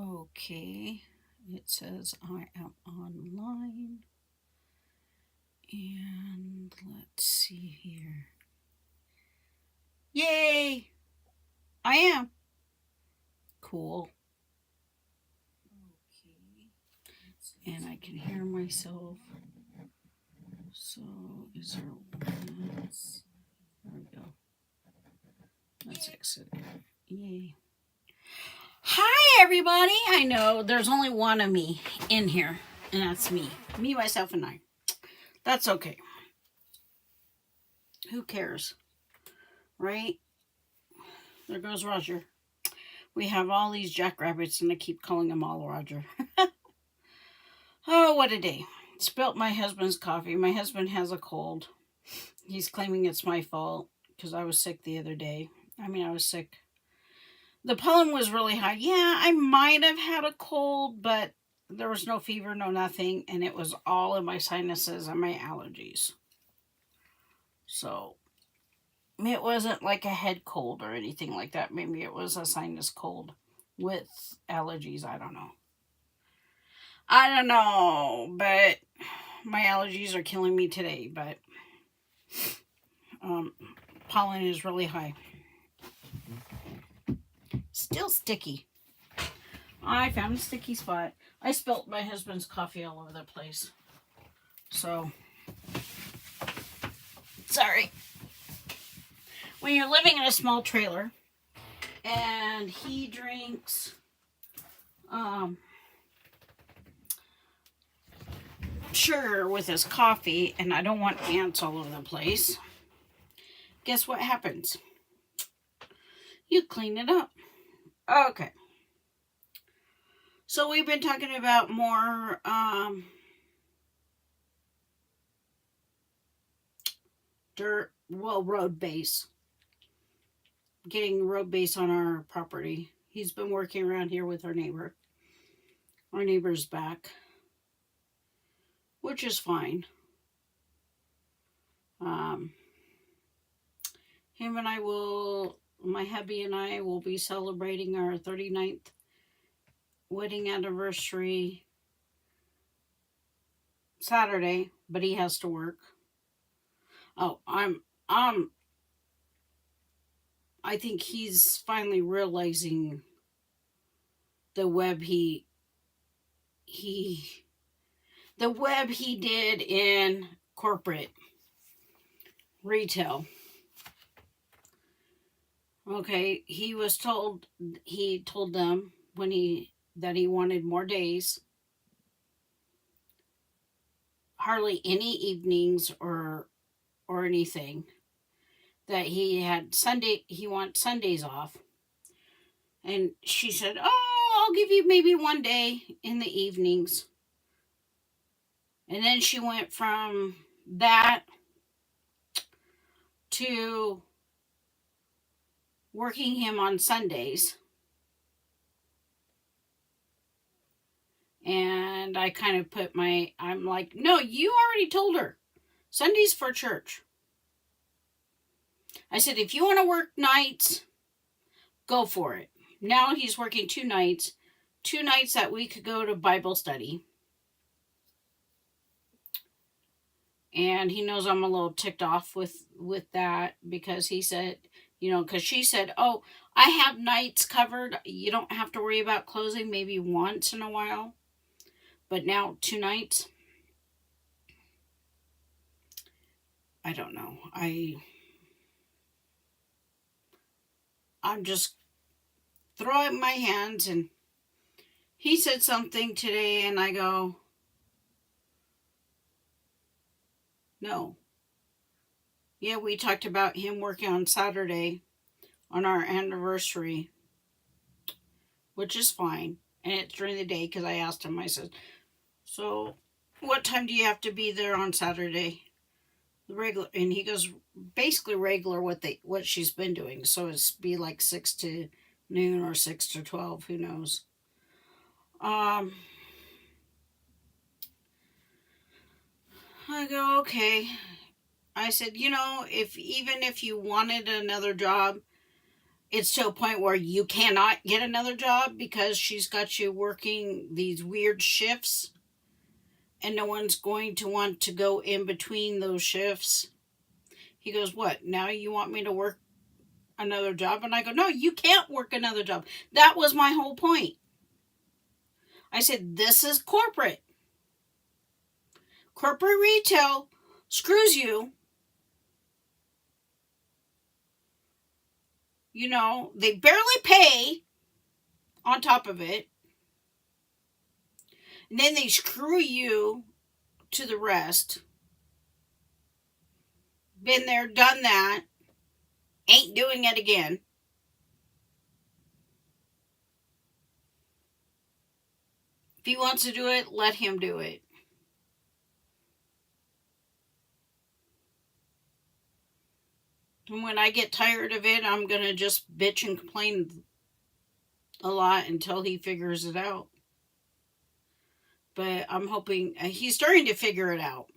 Okay, it says I am online. And let's see here. Yay! I am. Cool. Okay. And I can hear myself. So, is there once? There we go. Let's exit it. Yay. Hi, everybody. I know there's only one of me in here, and that's me. Me, myself, and I. That's okay. Who cares? Right? There goes Roger. We have all these jackrabbits, and I keep calling them all Roger. Oh, what a day. Spilt my husband's coffee. My husband has a cold. He's claiming it's my fault because I was sick the other day. I was sick. The pollen was really high. Yeah, I might have had a cold, but there was no fever, no nothing, and it was all in my sinuses and my allergies. So, it wasn't like a head cold or anything like that. Maybe it was a sinus cold with allergies. I don't know, but my allergies are killing me today, but pollen is really high. Still sticky. I found a sticky spot. I spilt my husband's coffee all over the place. So, sorry. When you're living in a small trailer and he drinks sugar with his coffee and I don't want ants all over the place, guess what happens? You clean it up. Okay. So we've been talking about more road base. Getting road base on our property. He's been working around here with our neighbor. Our neighbor's back, which is fine. Him and I will, my hubby and I will be celebrating our 39th wedding anniversary Saturday, but he has to work. Oh, I think he's finally realizing the web he did in corporate retail. Okay, he told them that he wanted more days, hardly any evenings or anything, that he wants Sundays off. And she said, "Oh, I'll give you maybe one day in the evenings." And then she went from that to working him on Sundays. And I kind of I'm like, "No, you already told her. Sunday's for church." I said, "If you want to work nights, go for it." Now he's working 2 nights. 2 nights that we could go to Bible study. And he knows I'm a little ticked off with that because he said, because she said, "Oh, I have nights covered. You don't have to worry about closing, maybe once in a while." But now 2 nights. I don't know. I'm just throwing my hands, and he said something today and I go, "No." Yeah, we talked about him working on Saturday on our anniversary, which is fine. And it's during the day because I asked him, I said, "So what time do you have to be there on Saturday?" The regular, and he goes, basically regular what she's been doing. So it's be like 6 to noon or 6 to 12, who knows. I go, "Okay." I said, even if you wanted another job, it's to a point where you cannot get another job because she's got you working these weird shifts and no one's going to want to go in between those shifts. He goes, "What? Now you want me to work another job?" And I go, "No, you can't work another job." That was my whole point. I said, "This is corporate. Corporate retail screws you. You know, they barely pay on top of it. And then they screw you to the rest. Been there, done that. Ain't doing it again." If he wants to do it, let him do it. And when I get tired of it, I'm going to just bitch and complain a lot until he figures it out. But I'm hoping he's starting to figure it out.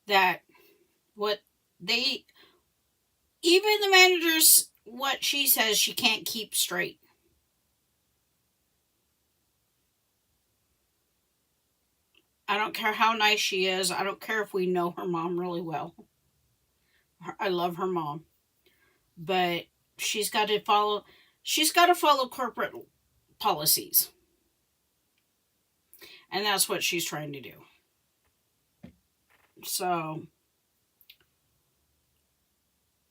That what they, even the managers, what she says she can't keep straight. I don't care how nice she is. I don't care if we know her mom really well. I love her mom. But she's got to follow corporate policies. And that's what she's trying to do. So,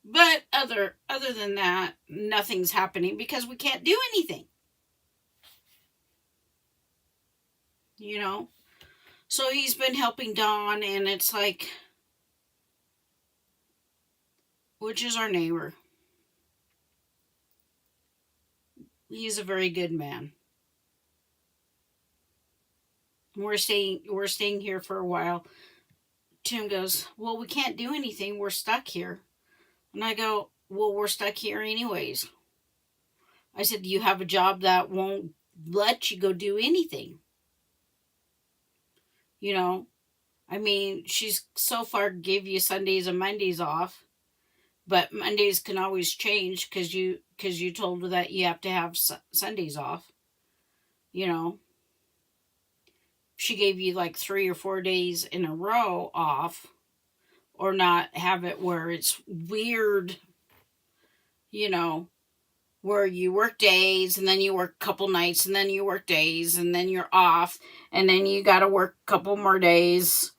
but other than that, nothing's happening because we can't do anything. You know? So he's been helping Dawn, and it's like, which is our neighbor. He's a very good man. We're staying here for a while. Tim goes, "Well, we can't do anything. We're stuck here." And I go, "Well, we're stuck here anyways." I said, "Do you have a job that won't let you go do anything?" You know, I mean, she's so far gave you Sundays and Mondays off, but Mondays can always change because you told her that you have to have Sundays off. You know, she gave you like 3 or 4 days in a row off, or not have it where it's weird. You know, where you work days and then you work a couple nights and then you work days and then you're off and then you got to work a couple more days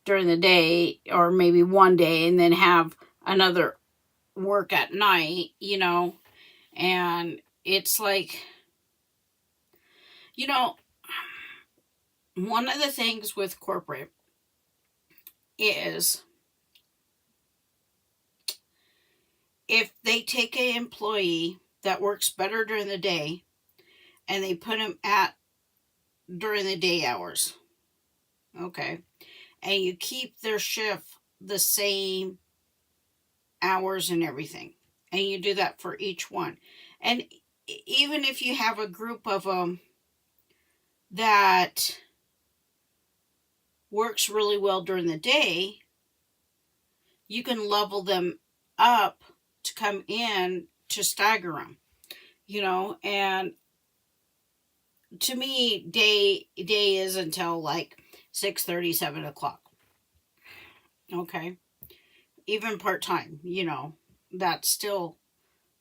during the day or maybe one day and then have another work at night, you know. And it's like, you know, one of the things with corporate is if they take an employee that works better during the day and they put him at during the day hours, okay, and you keep their shift the same hours and everything, and you do that for each one, and even if you have a group of them that works really well during the day, you can level them up to come in to stagger them, you know. And to me, day is until like 6:30, 7 o'clock. Okay, even part-time, you know, that still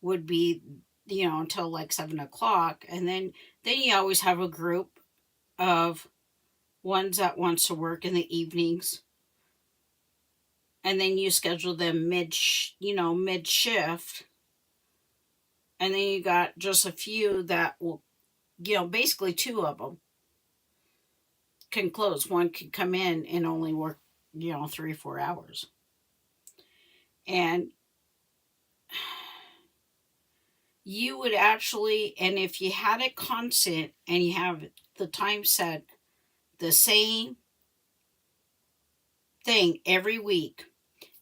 would be, you know, until like 7 o'clock. And then you always have a group of ones that wants to work in the evenings, and then you schedule them mid shift, and then you got just a few that will, you know, basically 2 of them can close. One can come in and only work, you know, 3 or 4 hours. And you would actually, and if you had it constant and you have the time set the same thing every week,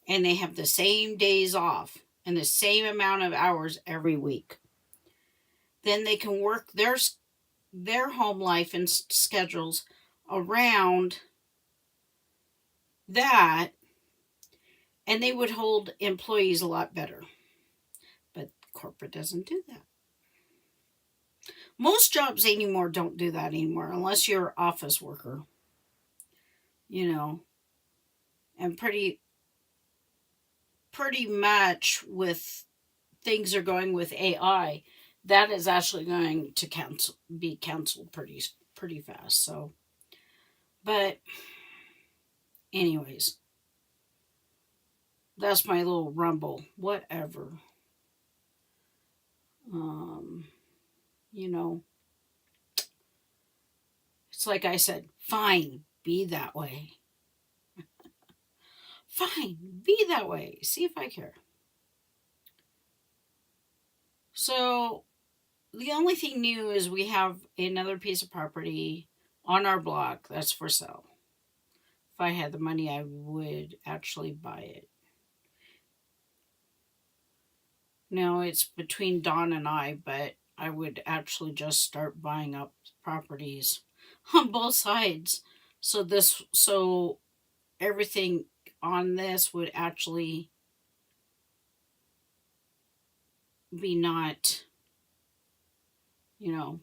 and they have the same days off and the same amount of hours every week, then they can work their home life and schedules around that, and they would hold employees a lot better. But corporate doesn't do that. Most jobs anymore don't do that anymore unless you're an office worker, you know, and pretty much with things are going with AI, that is actually going to be canceled pretty fast. So, but anyways, that's my little rumble. Whatever. Um, you know, it's like I said, fine, be that way. Fine, be that way. See if I care. So, the only thing new is we have another piece of property on our block that's for sale. If I had the money, I would actually buy it. Now, it's between Dawn and I, but I would actually just start buying up properties on both sides. So everything on this would actually be not, you know.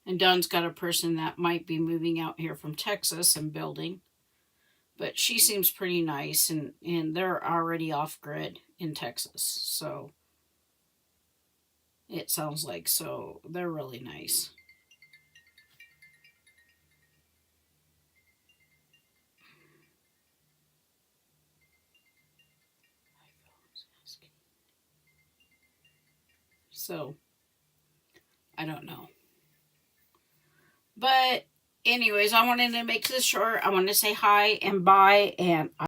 And Dawn's got a person that might be moving out here from Texas and building. But she seems pretty nice, and they're already off grid in Texas. So it sounds like, so they're really nice. So I don't know. But anyways, I wanted to make this short. I want to say hi and bye, and